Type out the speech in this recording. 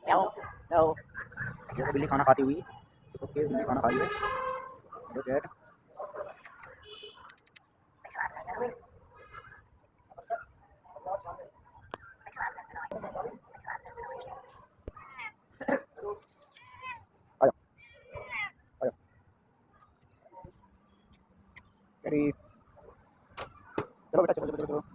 जाओ जाओ। देखो बिल्ली खाना खाती हुई, ओके बिल्ली खाना खा रही है। Hello cat. आजा आजा कैटी। चलो बेटा चलो चलो चलो चलो।